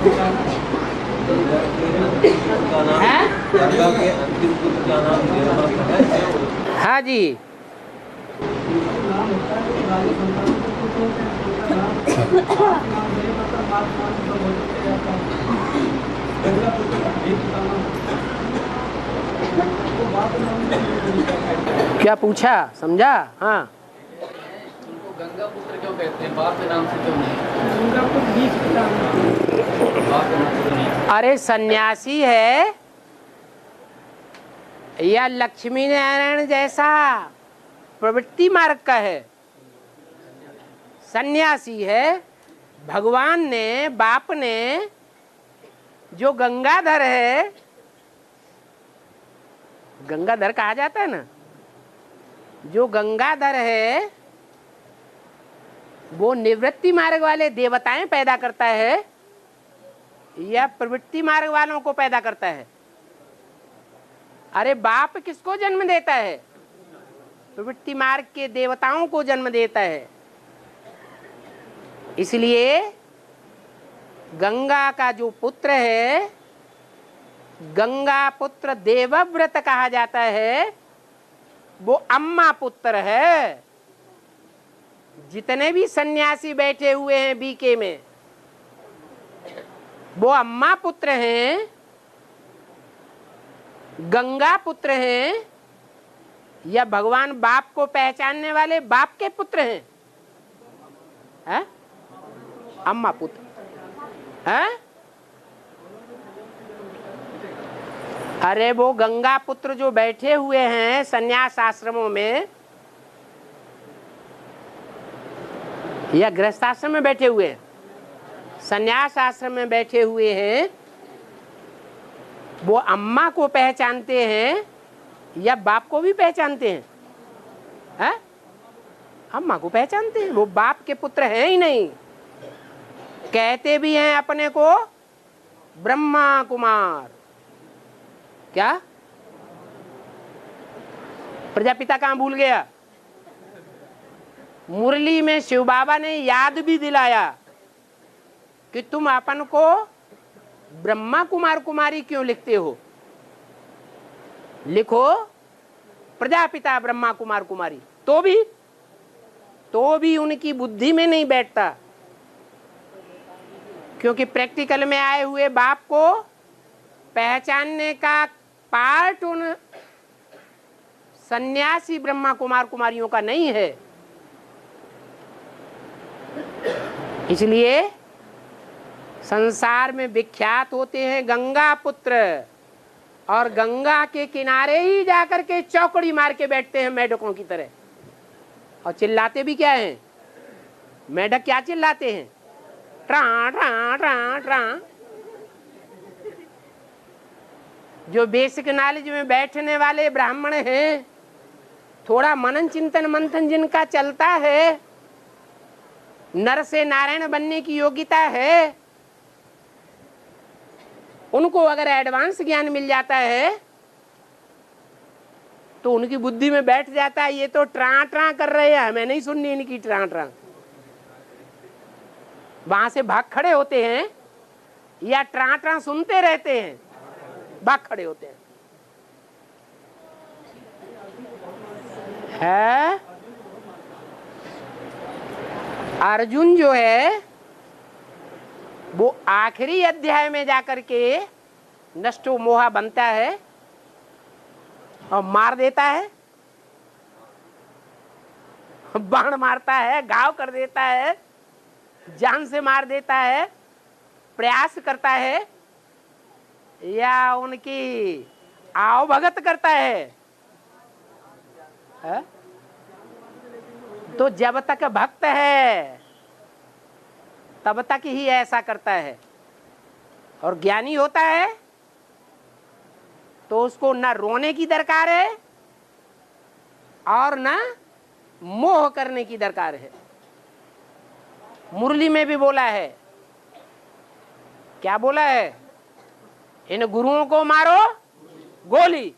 गंगा के अंतिम पुत्र का नाम देवव्रत है। हाँ जी, क्या पूछा, समझा? हाँ, उनको गंगा पुत्र क्यों कहते हैं, बाप के नाम से क्यों नहीं? बाप के नाम से क्यों नहीं? अरे सन्यासी है या लक्ष्मी नारायण जैसा प्रवृत्ति मार्ग का है? सन्यासी है। भगवान ने, बाप ने जो गंगाधर है, गंगाधर कहा जाता है ना, जो गंगाधर है वो निवृत्ति मार्ग वाले देवताएं पैदा करता है या प्रवृत्ति मार्ग वालों को पैदा करता है? अरे बाप किसको जन्म देता है? प्रवृत्ति मार्ग के देवताओं को जन्म देता है। इसलिए गंगा का जो पुत्र है, गंगा पुत्र देवव्रत कहा जाता है, वो अम्मा पुत्र है। जितने भी सन्यासी बैठे हुए हैं बीके में, वो अम्मा पुत्र हैं, गंगा पुत्र हैं, या भगवान बाप को पहचानने वाले बाप के पुत्र हैं? है? अम्मा पुत्र है? अरे वो गंगा पुत्र जो बैठे हुए हैं सन्यास आश्रमों में या गृहस्थाश्रम में बैठे हुए हैं, सन्यास आश्रम में बैठे हुए हैं, वो अम्मा को पहचानते हैं या बाप को भी पहचानते हैं? है? अम्मा को पहचानते हैं। वो बाप के पुत्र हैं ही नहीं। कहते भी हैं अपने को ब्रह्मा कुमार। क्या? प्रजापिता कहाँ भूल गया? मुरली में शिव बाबा ने याद भी दिलाया कि तुम अपन को ब्रह्मा कुमार कुमारी क्यों लिखते हो? लिखो प्रजापिता ब्रह्मा कुमार कुमारी। तो भी उनकी बुद्धि में नहीं बैठता, क्योंकि प्रैक्टिकल में आए हुए बाप को पहचानने का पार्ट उन सन्यासी ब्रह्मा कुमार कुमारियों का नहीं है। इसलिए संसार में विख्यात होते हैं गंगा पुत्र, और गंगा के किनारे ही जाकर के चौकड़ी मार के बैठते हैं मेढकों की तरह, और चिल्लाते भी क्या हैं? मेढक क्या चिल्लाते हैं? ट्रा ट्रा ट्रा ट्रा। जो बेसिक नॉलेज में बैठने वाले ब्राह्मण हैं, थोड़ा मनन चिंतन मंथन जिनका चलता है, नर से नारायण बनने की योग्यता है, उनको अगर एडवांस ज्ञान मिल जाता है तो उनकी बुद्धि में बैठ जाता है ये तो ट्रा ट्रा कर रहे हैं, हमें नहीं सुननी इनकी ट्रा ट्रा। वहां से भाग खड़े होते हैं या ट्रा ट्रा सुनते रहते हैं? भाग खड़े होते हैं। है? अर्जुन जो है वो आखिरी अध्याय में जाकर के नष्टो मोहा बनता है और मार देता है, बाण मारता है, घाव कर देता है, जान से मार देता है, प्रयास करता है या उनकी आओ भगत करता है? तो जब तक भक्त है तब तक ही ऐसा करता है, और ज्ञानी होता है तो उसको न रोने की दरकार है और न मोह करने की दरकार है। मुरली में भी बोला है, क्या बोला है? इन गुरुओं को मारो गोली,